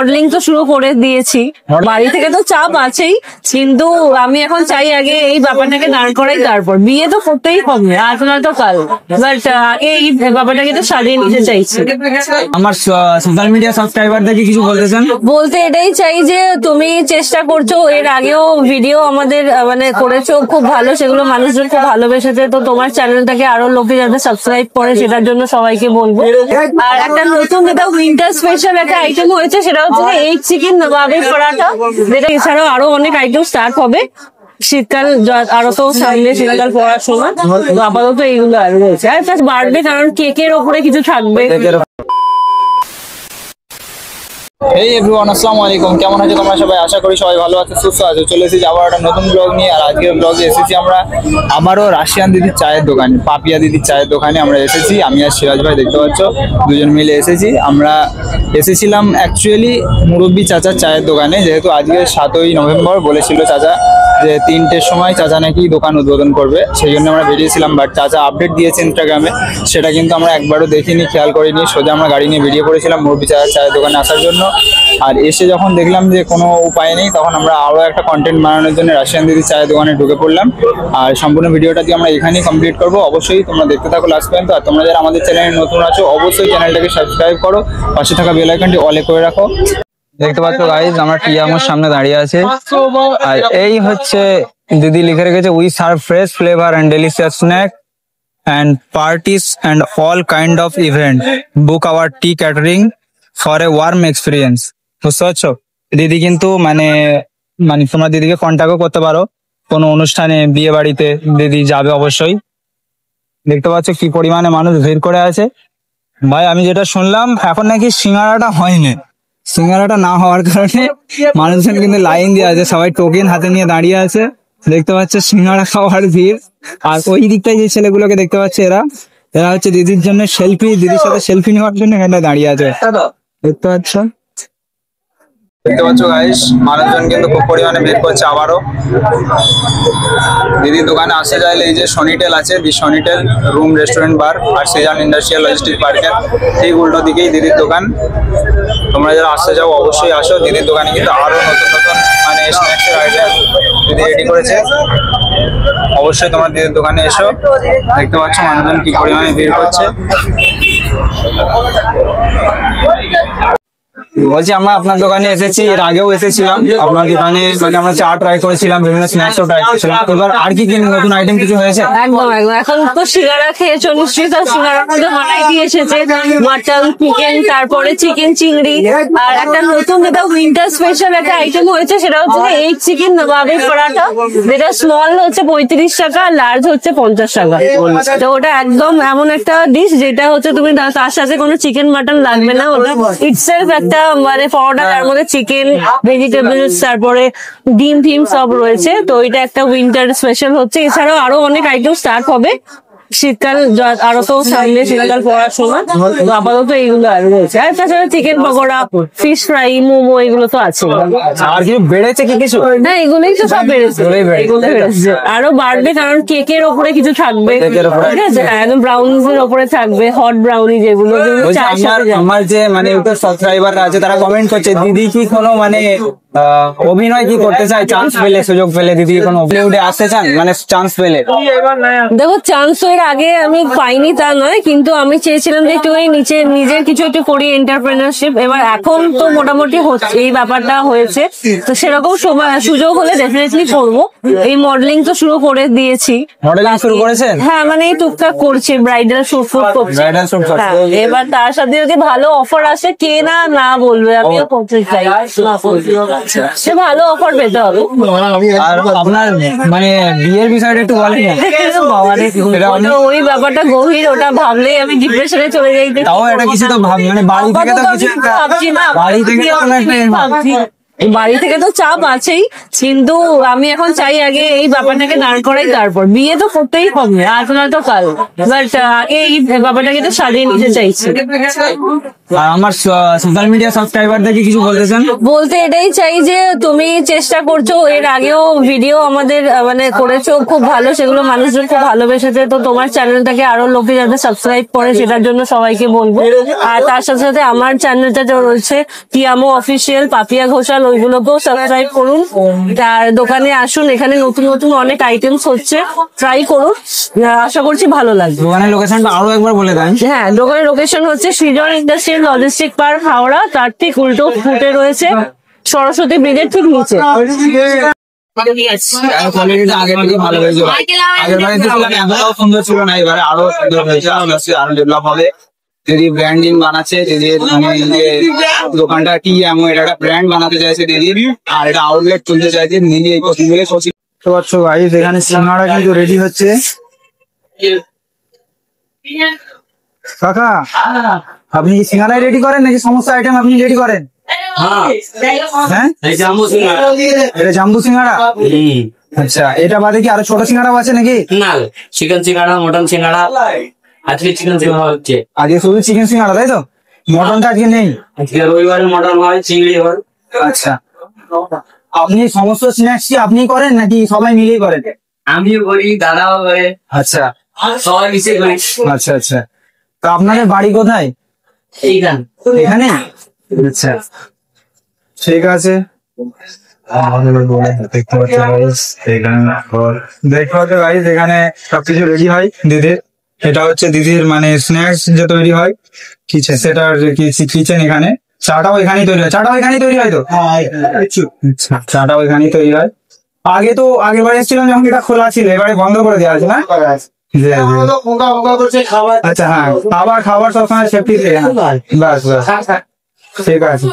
Modelling তো শুরু করে দিয়েছি, বাড়ি থেকে তো চাপ আছেই, কিন্তু আমি এখন চাই আগে এই ব্যাপারটাকে দাঁড় করাই, তারপর বিয়ে তো করতেই হবে, আজ নয়তো কাল। বাট আগে এই ব্যাপারটাকে তো সারিয়ে নিতে চাইছি। আমার সোশ্যাল মিডিয়া সাবস্ক্রাইবারদেরকে কিছু বলতে চান? বলতে এটাই চাই যে তুমি চেষ্টা করছো, এর আগেও ভিডিও আমাদের মানে করেছো খুব ভালো, সেগুলো মানুষজন খুব ভালোবেসেছে, তো তোমার চ্যানেলটাকে আরো লোকে যাতে সাবস্ক্রাইব করে সেটার জন্য সবাইকে বলবো। আর একটা নতুন যেটা উইন্টার স্পেশাল একটা আইটেম হয়েছে, সেটা হচ্ছে এগ চিকেন নবাবি পরাঠা, যেটা এছাড়াও আরো অনেক আইটেম স্টার্ট হবে শীতকাল আরো তো সামনে, শীতকাল পড়ার সময়। তো আপাতত এইগুলো আর রয়েছে, আর প্লাস বাড়বে কারণ কেকের ওপরে কিছু থাকবে। এই এভরিওয়ান, আসসালামু আলাইকুম। কেমন আছো তোমরা সবাই? আশা করি সবাই ভালো আছো, সুস্থ আছো। চলে এসেছি আবার একটা নতুন ব্লগ নিয়ে। আর আজকের ব্লগে এসেছি আমরা আবারও রাশিয়ান দিদির চায়ের দোকানে, পাপিয়া দিদির চায়ের দোকানে আমরা এসেছি। আমি আর সিরাজ ভাই দেখতে পাচ্ছ, দুজন মিলে এসেছি। আমরা এসেছিলাম অ্যাকচুয়ালি মুরব্বী চাচার চায়ের দোকানে, যেহেতু আজকে 7ই নভেম্বর বলেছিল চাচা যে 3টের সময় চাচা নাকি দোকান উদ্বোধন করবে, সেই জন্য আমরা বেরিয়েছিলাম। বাট চাচা আপডেট দিয়েছে ইনস্টাগ্রামে, সেটা কিন্তু আমরা একবারও দেখিনি, খেয়াল করিনি। সোজা আমরা গাড়ি নিয়ে বেরিয়ে পড়েছিলাম মুরব্বী চাচার চায়ের দোকানে আসার জন্য। আর এসে যখন দেখলাম যে কোনো উপায় নেই, তখন আমরা আরও একটা কন্টেন্ট বানানোর জন্য রাশিয়ান দিদির চায়ের দোকানে ঢুকে পড়লাম। আর সম্পূর্ণ ভিডিওটা দিয়ে আমরা এখানেই কমপ্লিট করবো। অবশ্যই তোমরা দেখতে থাকো লাস্ট পর্যন্ত। আর তোমরা যারা আমাদের চ্যানেলে নতুন আছো, অবশ্যই চ্যানেলটাকে সাবস্ক্রাইব করো, পাশে থাকা বেল আইকনটি অলে করে রাখো। দেখতে পাচ্ছ গাইজ, আমরা টিয়ামোর সামনে দাঁড়িয়ে আছে। আর এই হচ্ছে দিদি লিখে রেখেছে, we serve fresh flavour and delicious snack and parties and all kind of event. Book our tea catering for a warm experience. বুঝতে পারছো? দিদি কিন্তু মানে তোমরা দিদিকে কন্ট্যাক্টও করতে পারো কোনো অনুষ্ঠানে, বিয়ে বাড়িতে দিদি যাবে অবশ্যই। দেখতে পাচ্ছ কি পরিমাণে মানুষ ভিড় করে আছে। ভাই আমি যেটা শুনলাম, এখন নাকি সিঙ্গারাটা হয়নি। সিঙ্গারাটা না হওয়ার কারণে মানুষজন কিন্তু লাইন দিয়ে আছে, সবাই টোকেন হাতে নিয়ে দাঁড়িয়ে আছে। দেখতে পাচ্ছে সিঙ্গারা খাওয়ার ভিড়। আর ওই দিকটায় যে ছেলেগুলোকে দেখতে পাচ্ছে, এরা হচ্ছে দিদির জন্য দিদির সাথে সেলফি নেওয়ার জন্য এখানটা দাঁড়িয়ে আছে। দেখতে পাচ্ছ গাইস, মানুষজন কিন্তু খুব পরিমাণে ভিড় করছে আবারও। দিদির দোকানে আসতে চাইলে এই যে সনিটেল আছে, দি সনিটেল রুম রেস্টুরেন্ট বার আর সেজান ইন্ডাস্ট্রিয়াল লজিস্টিক পার্কের ঠিক উল্টো দিকেই দিদির দোকান। তোমরা যারা আসতে চাও অবশ্যই আসো। দিদির দোকানে কিন্তু আরো নতুন নতুন মানে স্ন্যাক্সের আইটেম দিদি রেডি করেছে। অবশ্যই তোমরা দিদির দোকানে এসো। দেখতে পাচ্ছ মানুষজন কি পরিমাণে ভিড় করছে। বলছি আমরা আপনার দোকানে এসেছি, এর আগেও এসেছিলাম আপনার দোকানে, মানে আমরা চা ট্রাই করেছিলাম, বিভিন্ন স্ন্যাক্সও ট্রাই করেছিলাম। এবার আর কি কি নতুন আইটেম কিছু হয়েছে? একদম একদম, এখন তো সিঙ্গারা খেয়েছো নিশ্চয়ই, তো সিঙ্গারার মধ্যে ভ্যারাইটি এসেছে, মাটন, চিকেন, তারপরে চিকেন চিংড়ি। আর একটা নতুন যেটা উইন্টার স্পেশাল একটা আইটেম হয়েছে, সেটা হচ্ছে এগ চিকেন নবাবি পরাঠা, যেটা স্মল হচ্ছে 35 টাকা, লার্জ হচ্ছে 50 টাকা। তো ওটা একদম এমন একটা ডিশ যেটা হচ্ছে তুমি তার সাথে কোনো চিকেন মাটন লাগবে না, ওটা ইটসেলফ একটা মানে পরোটা, তার মধ্যে চিকেন, ভেজিটেবলস, তারপরে ডিম ফিম সব রয়েছে। তো এটা একটা উইন্টার স্পেশাল হচ্ছে। এছাড়াও আরো অনেক আইটেম স্টার্ট হবে শীতকাল আরো তো সামনে, শীতকাল পড়ার সময়। তো আপাতত এইগুলো আর রয়েছে, আর তাছাড়া chicken pakora, fish fry, momo, এগুলো তো আছে। আর কিছু বেড়েছে কি কিছু? না, এগুলোই তো সব বেড়েছে, আরো বাড়বে কারণ কেকের ওপরে কিছু থাকবে, ঠিক আছে, একদম ব্রাউনিজ এর ওপরে থাকবে, হট ব্রাউনি যেগুলো। আমার যে মানে সাবস্ক্রাইবার আছে তারা কমেন্ট করছে, দিদি কি কোনো মানে অভিনয় কি করতে চায়, চান্স পেলে, সুযোগ পেলে দিদি কোনো বলিউডে আসতে চান, মানে চান্স পেলে? দেখো, চান্স এর আগে আমি পাইনি তা নয়, কিন্তু আমি চেয়েছিলাম যে একটু নিজের কিছু একটু করি, এন্টারপ্রেনারশিপ। এবার এখন তো মোটামুটি হচ্ছে, এই ব্যাপারটা হয়েছে, তো সেরকম সুযোগ হলে ডেফিনেটলি করবো। এই মডেলিং তো শুরু করে দিয়েছি। মডেলিং শুরু করেছেন? হ্যাঁ, মানে এই টুকটাক করছি, ব্রাইডাল শুট করছি। এবার তার সাথে যদি ভালো অফার আসে, কে না বলবে, আমিও করতে চাই, সে ভালো অফার পেতে হবে। আর আপনার মানে বিয়ের বিষয়টা একটু বলেন না। ওই ব্যাপারটা গভীর, ওটা ভাবলেই আমি ডিপ্রেশনে চলে যাই। তাও এটা কিছু তো মানে বাড়ি থেকে তো কিছু ভাবছি না, বাড়ি থেকে ভাবছি। বাড়ি থেকে তো চাপ আছেই, কিন্তু আমি এখন চাই আগে এই ব্যাপারটাকে দাঁড় করাই, তারপর বিয়ে তো করতেই হবে, আজ নয়তো কাল, বাট আগে এই ব্যাপারটাকে তো সারিয়ে নিতে চাইছি। আর আমার সোশ্যাল মিডিয়া সাবস্ক্রাইবারদেরকে কিছু বলতে চান? বলতে এটাই চাই যে তুমি চেষ্টা করছো, এর আগেও ভিডিও আমাদের মানে করেছো খুব ভালো, সেগুলো মানুষজন খুব ভালোবেসেছে, তো তোমার চ্যানেলটাকে আরো লোকে যাতে সাবস্ক্রাইব করে সেটার জন্য সবাইকে বলবো। আর তার সাথে সাথে আমার চ্যানেলটা যে রয়েছে টিয়ামো অফিসিয়াল, পাপিয়া ঘোষাল, ওইগুলোকেও সাবস্ক্রাইব করুন। আর দোকানে আসুন, এখানে নতুন নতুন অনেক আইটেমস হচ্ছে, ট্রাই করুন, আশা করছি ভালো লাগবে। দোকানের লোকেশনটা আরো একবার বলে দেন। হ্যাঁ, দোকানের লোকেশন হচ্ছে সৃজন ইন্ডাস্ট্রিয়াল লজিস্টিক পার্ক, হাওড়া। তার ঠিক উল্টো ফুটে রয়েছে সরস্বতী ব্রিজের ঠিক নিচে। কোয়ালিটিটা আগের থেকে ভালো হয়েছে, আগের বারে দেখলাম এতটাও সুন্দর ছিল না, এবারে আরো সুন্দর হয়েছে, আরো ডেভেলপ হবে। দিদি ব্র্যান্ডিং বানাচ্ছে, দিদির মানে দোকানটা কি এমন, এটা একটা ব্র্যান্ড বানাতে চাইছে দিদি, আর এটা আউটলেট তুলতে চাইছে নিজে এই কোচিং থেকে। তো পাচ্ছো গাইস, এখানে সিঙ্গাড়া কিন্তু রেডি হচ্ছে। কাকা, আপনি কি সিঙ্গাড়াই রেডি করেন নাকি সমস্ত আইটেম আপনি রেডি করেন? হ্যাঁ, এটা জাম্বু সিঙ্গাড়া। আচ্ছা, এটা বাদে কি আরো ছোট সিঙ্গাড়াও আছে নাকি? না, চিকেন সিঙ্গাড়া, মটন সিঙ্গাড়া, আজকে চিকেন সিঙ্গাড়া হচ্ছে। আজকে শুধু চিকেন সিঙ্গাড়া, তাই তো? মটনটা আজকে নেই? আজকে রবিবারে মটন হয়, চিংড়ি হয়। আচ্ছা, আপনি সমস্ত স্ন্যাক্স কি আপনি করেন নাকি সবাই মিলেই করেন? আমিও করি, দাদাও করে, আচ্ছা সবাই মিশে করি। আচ্ছা আচ্ছা, তো আপনাদের বাড়ি কোথায়? এইখান এখানে? আচ্ছা, ঠিক আছে। দেখতে পাচ্ছ গাইস, এখানে সবকিছু রেডি হয় দিদির। এটা হচ্ছে দিদির মানে স্ন্যাক্স যে তৈরি হয় কিচেন, সেটার কিচেন এখানে। চাটাও এখানেই তৈরি হয়? চাটাও এখানেই তৈরি হয় তো? আচ্ছা, চাটাও এখানেই তৈরি হয়। আগে তো আগের বার এসেছিলাম যখন এটা খোলা ছিল, এবারে বন্ধ করে দেওয়া আছে না? আচ্ছা, হ্যাঁ, খাবার সবসময় সেফটি। বাস বাস, ঠিক আছে।